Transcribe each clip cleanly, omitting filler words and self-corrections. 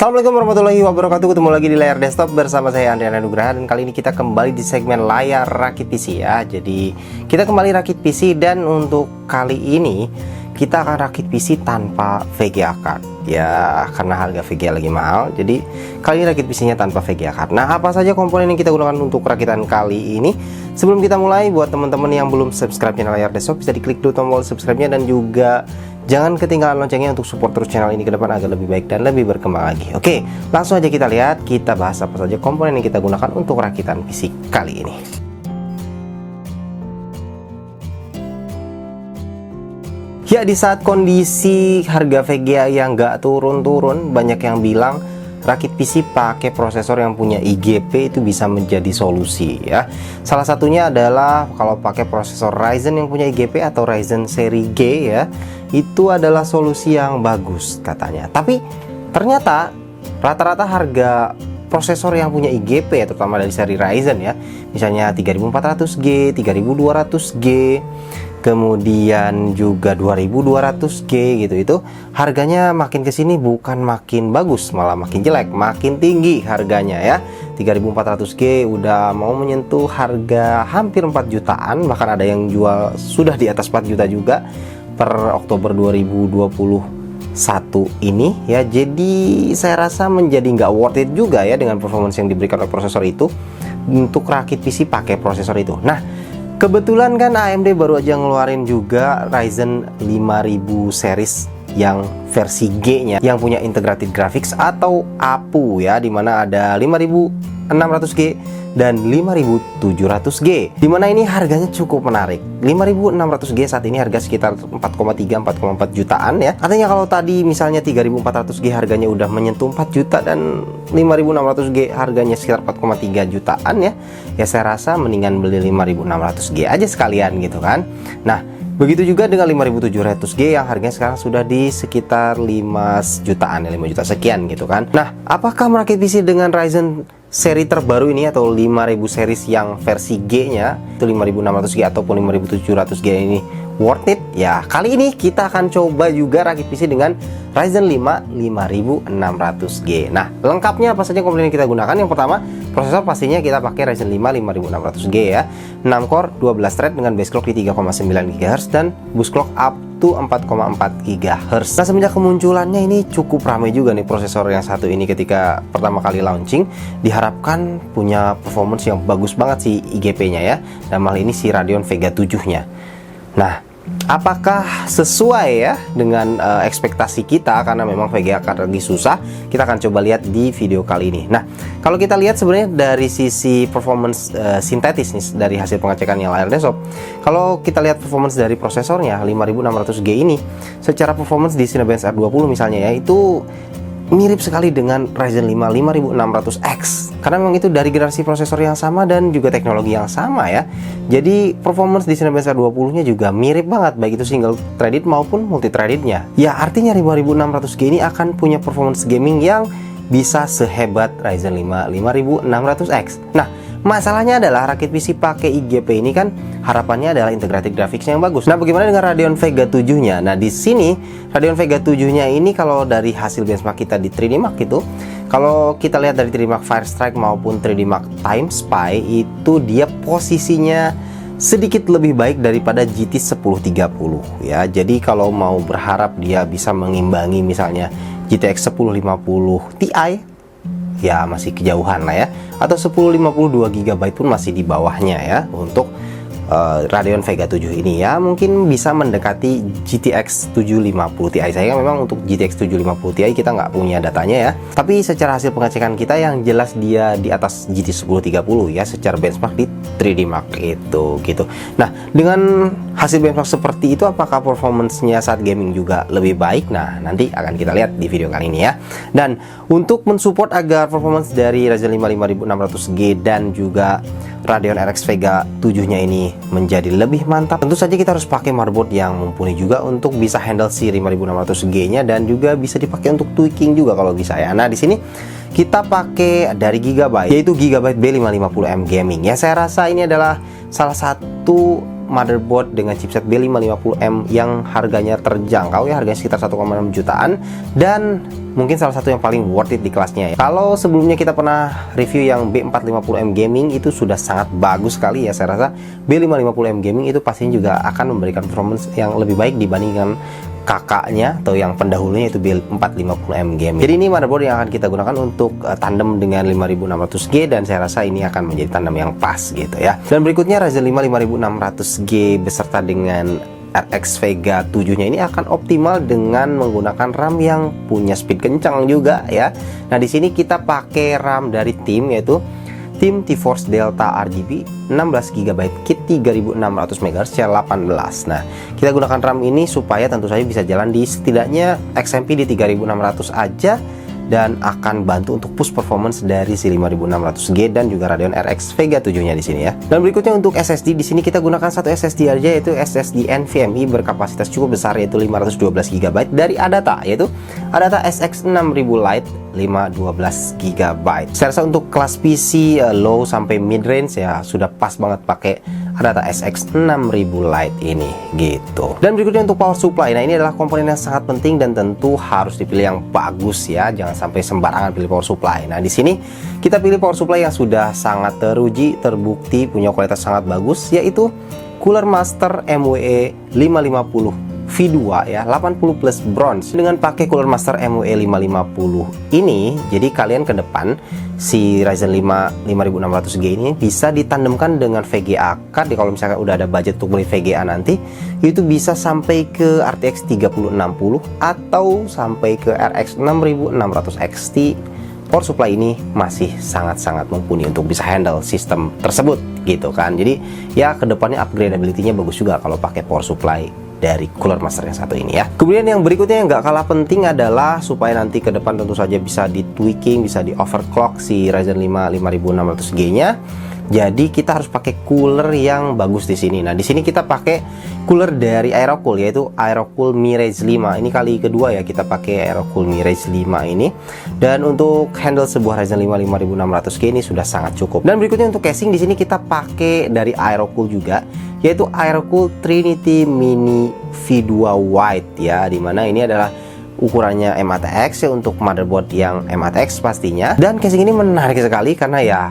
Assalamualaikum warahmatullahi wabarakatuh. Ketemu lagi di layar desktop bersama saya Andriana Nugraha. Dan kali ini kita kembali di segmen layar rakit PC ya. Jadi kita kembali rakit PC, dan untuk kali ini kita akan rakit PC tanpa VGA card ya, karena harga VGA lagi mahal. Jadi kali ini rakit PC nya tanpa VGA card. Nah, apa saja komponen yang kita gunakan untuk rakitan kali ini? Sebelum kita mulai, buat teman-teman yang belum subscribe channel layar desktop, bisa diklik dulu tombol subscribe nya, dan juga jangan ketinggalan loncengnya untuk support terus channel ini ke depan agar lebih baik dan lebih berkembang lagi. Oke, langsung aja kita lihat, kita bahas apa saja komponen yang kita gunakan untuk rakitan PC kali ini. Ya, di saat kondisi harga VGA yang nggak turun-turun, banyak yang bilang rakit PC pakai prosesor yang punya IGP itu bisa menjadi solusi ya. Salah satunya adalah kalau pakai prosesor Ryzen yang punya IGP atau Ryzen seri G ya, itu adalah solusi yang bagus katanya. Tapi ternyata rata-rata harga prosesor yang punya IGP ya, terutama dari seri Ryzen ya, misalnya 3400G, 3200G, kemudian juga 2200G gitu, itu harganya makin kesini bukan makin bagus, malah makin jelek, makin tinggi harganya ya. 3400G udah mau menyentuh harga hampir 4 jutaan, bahkan ada yang jual sudah di atas 4 juta juga per Oktober 2021 ini ya. Jadi saya rasa menjadi nggak worth it juga ya dengan performance yang diberikan oleh prosesor itu untuk rakit PC pakai prosesor itu. Nah, kebetulan kan AMD baru aja ngeluarin juga Ryzen 5000 series yang versi G-nya yang punya integrated graphics atau APU ya, dimana ada 5600G dan 5700G, dimana ini harganya cukup menarik. 5600G saat ini harga sekitar 4,3-4,4 jutaan ya. Artinya kalau tadi misalnya 3400G harganya udah menyentuh 4 juta dan 5600G harganya sekitar 4,3 jutaan ya. Ya saya rasa mendingan beli 5600G aja sekalian gitu kan. Nah, begitu juga dengan 5700G yang harganya sekarang sudah di sekitar 5 jutaan ya, 5 juta sekian gitu kan. Nah, apakah merakit PC dengan Ryzen seri terbaru ini atau 5000 series yang versi G-nya itu 5600G ataupun 5700G ini worth it? Ya, kali ini kita akan coba juga rakit PC dengan Ryzen 5 5600G. Nah, lengkapnya apa saja komponen yang kita gunakan? Yang pertama, prosesor pastinya kita pakai Ryzen 5 5600G ya. 6 core, 12 thread dengan base clock di 3,9 GHz dan boost clock up to 4,4 GHz. Nah, semenjak kemunculannya ini cukup ramai juga nih prosesor yang satu ini ketika pertama kali launching. Diharapkan punya performance yang bagus banget sih IGP-nya ya. Dan malah ini si Radeon Vega 7-nya. Nah, apakah sesuai ya dengan ekspektasi kita? Karena memang VGA card lagi susah. Kita akan coba lihat di video kali ini. Nah, kalau kita lihat sebenarnya dari sisi performance sintetis nih, dari hasil pengecekan yang layar desktop, kalau kita lihat performance dari prosesornya 5600G ini, secara performance di Cinebench R20 misalnya ya, itu mirip sekali dengan Ryzen 5 5600X, karena memang itu dari generasi prosesor yang sama dan juga teknologi yang sama ya. Jadi performance di Cinebench R20 nya juga mirip banget, baik itu single threaded maupun multi threadednya ya. Artinya 5600G ini akan punya performance gaming yang bisa sehebat Ryzen 5 5600X. Nah, masalahnya adalah rakit PC pakai IGP ini kan harapannya adalah integrated graphics yang bagus. Nah, bagaimana dengan Radeon Vega 7-nya? Nah, di sini Radeon Vega 7-nya ini kalau dari hasil benchmark kita di 3D Mark itu, kalau kita lihat dari 3D Mark Firestrike maupun 3D Mark Time Spy, itu dia posisinya sedikit lebih baik daripada GT 1030 ya. Jadi kalau mau berharap dia bisa mengimbangi misalnya GTX 1050 Ti, ya masih kejauhan lah ya, atau 1052 GB pun masih di bawahnya ya untuk Radeon Vega 7 ini ya. Mungkin bisa mendekati GTX 750 Ti. Saya memang untuk GTX 750 Ti kita nggak punya datanya ya, tapi secara hasil pengecekan kita yang jelas dia di atas GT 1030 ya, secara benchmark di 3D Mark itu gitu. Nah, dengan hasil benchmark seperti itu, apakah performance-nya saat gaming juga lebih baik? Nah, nanti akan kita lihat di video kali ini ya. Dan untuk mensupport agar performance dari Ryzen 5 5600G dan juga Radeon RX Vega 7-nya ini menjadi lebih mantap, tentu saja kita harus pakai motherboard yang mumpuni juga untuk bisa handle si 5600G-nya, dan juga bisa dipakai untuk tweaking juga kalau bisa ya. Nah, di sini kita pakai dari Gigabyte, yaitu Gigabyte B550M Gaming ya. Saya rasa ini adalah salah satu motherboard dengan chipset B550M yang harganya terjangkau ya, harganya sekitar 1,6 jutaan, dan mungkin salah satu yang paling worth it di kelasnya ya. Kalau sebelumnya kita pernah review yang B450M Gaming, itu sudah sangat bagus sekali ya. Saya rasa B550M Gaming itu pastinya juga akan memberikan performance yang lebih baik dibandingkan kakaknya atau yang pendahulunya itu B450M Gaming. Jadi ini motherboard yang akan kita gunakan untuk tandem dengan 5600G, dan saya rasa ini akan menjadi tandem yang pas gitu ya. Dan berikutnya Ryzen 5 5600G beserta dengan RX Vega 7-nya ini akan optimal dengan menggunakan RAM yang punya speed kencang juga ya. Nah, di sini kita pakai RAM dari tim, yaitu tim TeForce Delta RGB 16GB kit 3600 MHz C18. Nah, kita gunakan RAM ini supaya tentu saja bisa jalan di setidaknya XMP di 3600 aja, dan akan bantu untuk push performance dari si 5600G dan juga Radeon RX Vega 7-nya di sini ya. Dan berikutnya untuk SSD, di sini kita gunakan satu SSD aja, yaitu SSD NVMe berkapasitas cukup besar, yaitu 512GB dari Adata, yaitu Adata SX6000 Lite 512GB. Saya rasa untuk kelas PC low sampai mid range ya sudah pas banget pakai Adata SX6000 Lite ini gitu. Dan berikutnya untuk power supply. Nah, ini adalah komponen yang sangat penting dan tentu harus dipilih yang bagus ya. Jangan sampai sembarangan pilih power supply. Nah, di sini kita pilih power supply yang sudah sangat teruji, terbukti, punya kualitas sangat bagus, yaitu Cooler Master MWE 550 V2 ya, 80 plus bronze. Dengan pakai Cooler Master MWE 550 ini, jadi kalian ke depan si Ryzen 5 5600G ini bisa ditandemkan dengan VGA card. Kalau misalkan udah ada budget untuk beli VGA nanti, itu bisa sampai ke RTX 3060 atau sampai ke RX 6600 XT. Power supply ini masih sangat-sangat mumpuni untuk bisa handle sistem tersebut gitu kan. Jadi ya kedepannya upgradability-nya bagus juga kalau pakai power supply dari Cooler Master yang satu ini ya. Kemudian yang berikutnya yang nggak kalah penting adalah supaya nanti ke depan tentu saja bisa di tweaking, bisa di overclock si Ryzen 5 5600G-nya. Jadi kita harus pakai cooler yang bagus di sini. Nah, di sini kita pakai cooler dari Aerocool, yaitu Aerocool Mirage 5. Ini kali kedua ya kita pakai Aerocool Mirage 5 ini. Dan untuk handle sebuah Ryzen 5 5600G ini sudah sangat cukup. Dan berikutnya untuk casing, di sini kita pakai dari Aerocool juga, yaitu Aerocool Trinity Mini V2 White ya, dimana ini adalah ukurannya M-ATX ya, untuk motherboard yang M-ATX pastinya. Dan casing ini menarik sekali karena ya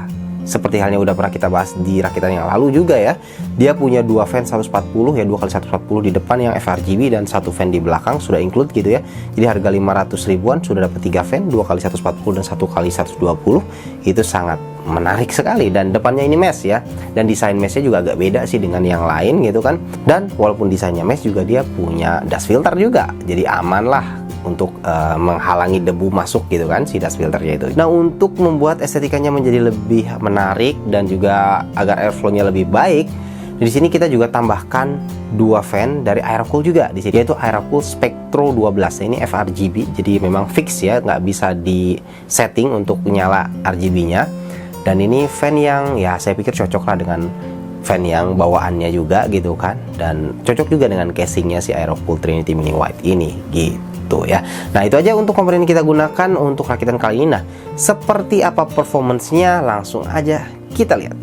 seperti halnya udah pernah kita bahas di rakitan yang lalu juga ya, dia punya dua fan 140 ya, 2x140 di depan yang FRGB dan satu fan di belakang sudah include gitu ya. Jadi harga 500 ribuan sudah dapat 3 fan, 2x140 dan 1x120. Itu sangat menarik sekali, dan depannya ini mesh ya, dan desain meshnya juga agak beda sih dengan yang lain gitu kan. Dan walaupun desainnya mesh juga dia punya dust filter juga, jadi aman lah untuk menghalangi debu masuk gitu kan si dust filternya itu. Nah, untuk membuat estetikanya menjadi lebih menarik dan juga agar airflow-nya lebih baik, di sini kita juga tambahkan dua fan dari Aerocool juga di sini, yaitu Aerocool Spectro 12. Ini FRGB, jadi memang fix ya, nggak bisa di setting untuk nyala RGB-nya. Dan ini fan yang ya saya pikir cocok lah dengan fan yang bawaannya juga gitu kan, dan cocok juga dengan casingnya si Aerocool Trinity Mini White ini gitu ya. Nah, itu aja untuk komponen yang kita gunakan untuk rakitan kali ini. Nah, seperti apa performance-nya, langsung aja kita lihat.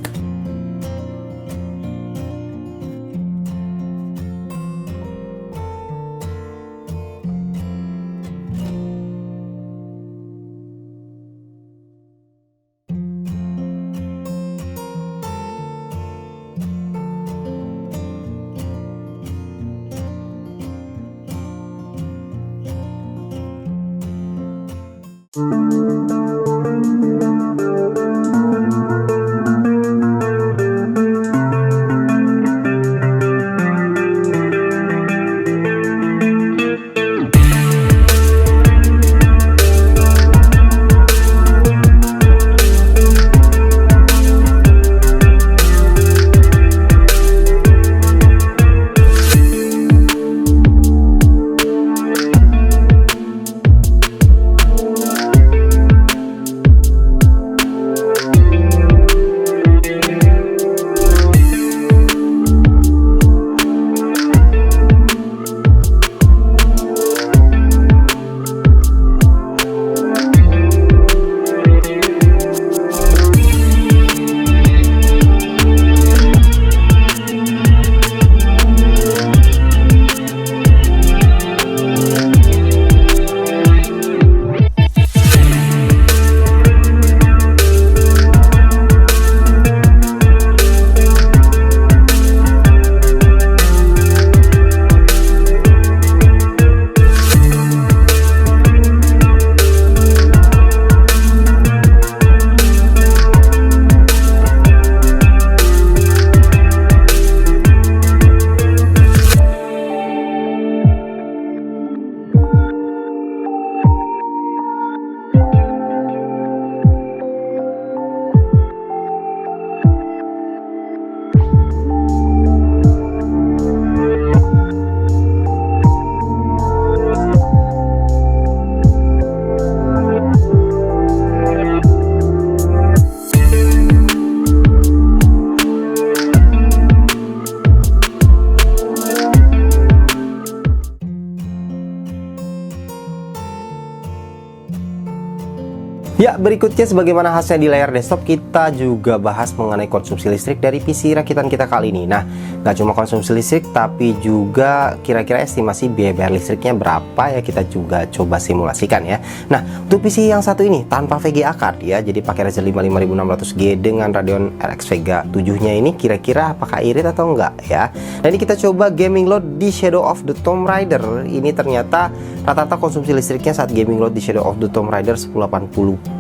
Ya, berikutnya sebagaimana khasnya di layar desktop, kita juga bahas mengenai konsumsi listrik dari PC rakitan kita kali ini. Nah, nggak cuma konsumsi listrik, tapi juga kira-kira estimasi biaya bayar listriknya berapa ya, kita juga coba simulasikan ya. Nah, untuk PC yang satu ini tanpa VGA card ya, jadi pakai Ryzen 5 5600G dengan Radeon RX Vega 7-nya ini, kira-kira apakah irit atau enggak ya. Nah, ini kita coba gaming load di Shadow of the Tomb Raider. Ini ternyata rata-rata konsumsi listriknya saat gaming load di Shadow of the Tomb Raider 1080p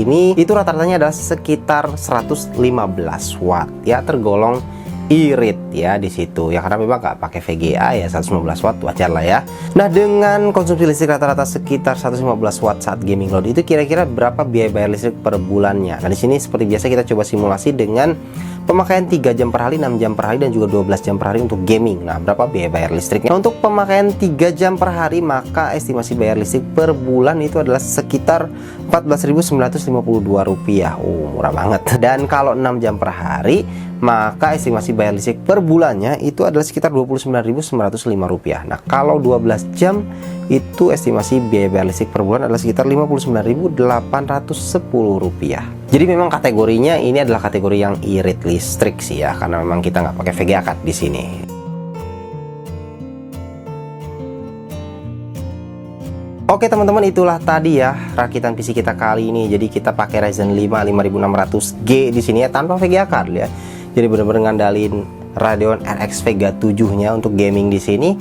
ini itu rata-ratanya adalah sekitar 115 watt ya, tergolong irit ya di situ ya, karena memang nggak pakai VGA ya, 115 watt wajar lah ya. Nah, dengan konsumsi listrik rata-rata sekitar 115 watt saat gaming load itu, kira-kira berapa biaya bayar listrik per bulannya? Nah, di sini seperti biasa kita coba simulasi dengan pemakaian 3 jam per hari, 6 jam per hari, dan juga 12 jam per hari untuk gaming. Nah, berapa biaya bayar listriknya? Nah, untuk pemakaian 3 jam per hari, maka estimasi bayar listrik per bulan itu adalah sekitar Rp14.952. Murah banget. Dan kalau 6 jam per hari, maka estimasi bayar listrik per bulannya itu adalah sekitar Rp29.905. Nah, kalau 12 jam itu estimasi biaya bayar listrik per bulan adalah sekitar Rp59.810. Jadi memang kategorinya ini adalah kategori yang irit listrik sih ya, karena memang kita nggak pakai VGA card di sini. Oke teman-teman, itulah tadi ya rakitan PC kita kali ini. Jadi kita pakai Ryzen 5 5600G di sini ya, tanpa VGA card ya. Jadi benar-benar ngandalin Radeon RX Vega 7-nya untuk gaming di sini.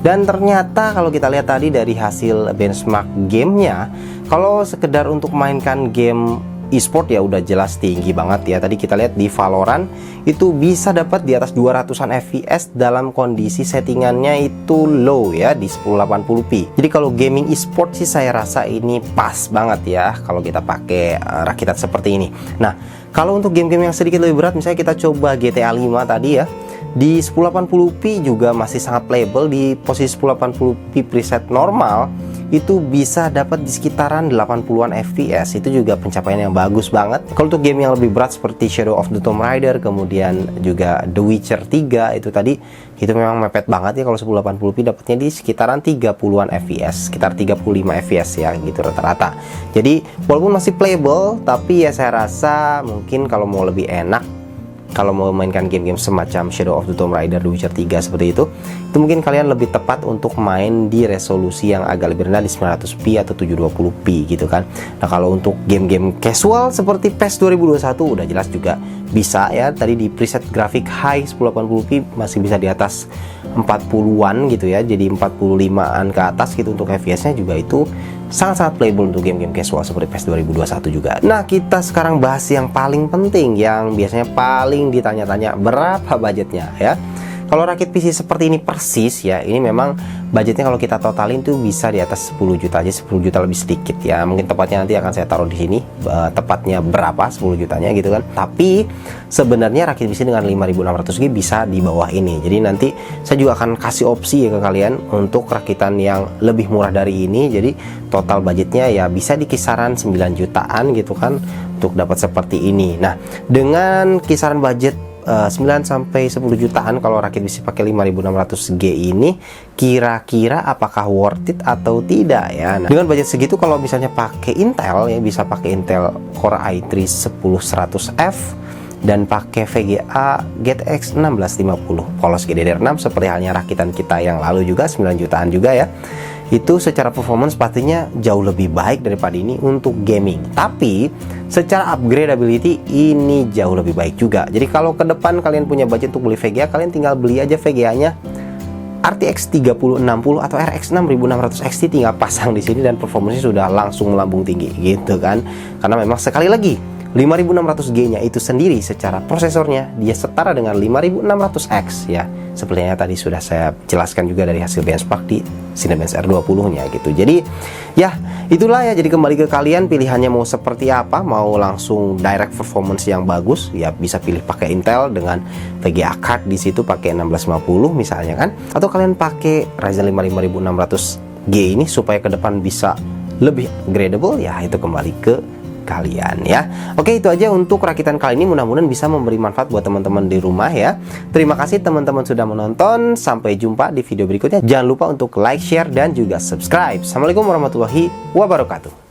Dan ternyata kalau kita lihat tadi dari hasil benchmark gamenya, kalau sekedar untuk mainkan game e-sport ya udah jelas tinggi banget ya. Tadi kita lihat di Valorant itu bisa dapat di atas 200-an FPS dalam kondisi settingannya itu low ya, di 1080p. Jadi kalau gaming e-sport sih saya rasa ini pas banget ya kalau kita pakai rakitan seperti ini. Nah, kalau untuk game-game yang sedikit lebih berat, misalnya kita coba GTA 5 tadi ya, di 1080p juga masih sangat playable. Di posisi 1080p preset normal itu bisa dapat di sekitaran 80-an FPS. Itu juga pencapaian yang bagus banget. Kalau untuk game yang lebih berat seperti Shadow of the Tomb Raider, kemudian juga The Witcher 3 itu tadi, itu memang mepet banget ya. Kalau 1080p dapatnya di sekitaran 30-an FPS, sekitar 35 FPS ya gitu rata-rata. Jadi walaupun masih playable, tapi ya saya rasa mungkin kalau mau lebih enak, kalau mau mainkan game-game semacam Shadow of the Tomb Raider, The Witcher 3 seperti itu mungkin kalian lebih tepat untuk main di resolusi yang agak lebih rendah di 900p atau 720p gitu kan. Nah, kalau untuk game-game casual seperti PES 2021 udah jelas juga bisa ya. Tadi di preset grafik high 1080p masih bisa di atas 40-an gitu ya, jadi 45-an ke atas gitu untuk FPS-nya juga itu sangat-sangat playable untuk game-game casual seperti PES 2021 juga. Nah, kita sekarang bahas yang paling penting, yang biasanya paling ditanya-tanya, berapa budgetnya ya. Kalau rakit PC seperti ini persis ya, ini memang budgetnya kalau kita totalin tuh bisa di atas 10 juta aja, 10 juta lebih sedikit ya. Mungkin tepatnya nanti akan saya taruh di sini, tepatnya berapa 10 jutanya gitu kan. Tapi sebenarnya rakit PC dengan 5600G bisa di bawah ini. Jadi nanti saya juga akan kasih opsi ya ke kalian untuk rakitan yang lebih murah dari ini. Jadi total budgetnya ya bisa di kisaran 9 jutaan gitu kan untuk dapat seperti ini. Nah, dengan kisaran budget 9 sampai 10 jutaan kalau rakit PC pakai 5600G ini, kira-kira apakah worth it atau tidak ya. Nah, dengan budget segitu kalau misalnya pakai Intel ya, bisa pakai Intel Core i3 10100F dan pakai VGA GTX 1650 polos GDDR6 seperti halnya rakitan kita yang lalu juga 9 jutaan juga ya. Itu secara performance pastinya jauh lebih baik daripada ini untuk gaming. Tapi secara upgradability ini jauh lebih baik juga. Jadi kalau ke depan kalian punya budget untuk beli VGA, kalian tinggal beli aja VGA-nya RTX 3060 atau RX 6600 XT, tinggal pasang di sini dan performanya sudah langsung melambung tinggi gitu kan. Karena memang sekali lagi 5600G-nya itu sendiri secara prosesornya dia setara dengan 5600X ya. Sepertinya tadi sudah saya jelaskan juga dari hasil benchmark di Cinebench R20-nya gitu. Jadi ya itulah ya, jadi kembali ke kalian pilihannya mau seperti apa. Mau langsung direct performance yang bagus ya, bisa pilih pakai Intel dengan VGA card di situ pakai 1650 misalnya kan, atau kalian pakai Ryzen 5 5600G ini supaya ke depan bisa lebih upgradable ya, itu kembali ke kalian ya. Oke, itu aja untuk rakitan kali ini, mudah-mudahan bisa memberi manfaat buat teman-teman di rumah ya. Terima kasih teman-teman sudah menonton, sampai jumpa di video berikutnya. Jangan lupa untuk like, share, dan juga subscribe. Assalamualaikum warahmatullahi wabarakatuh.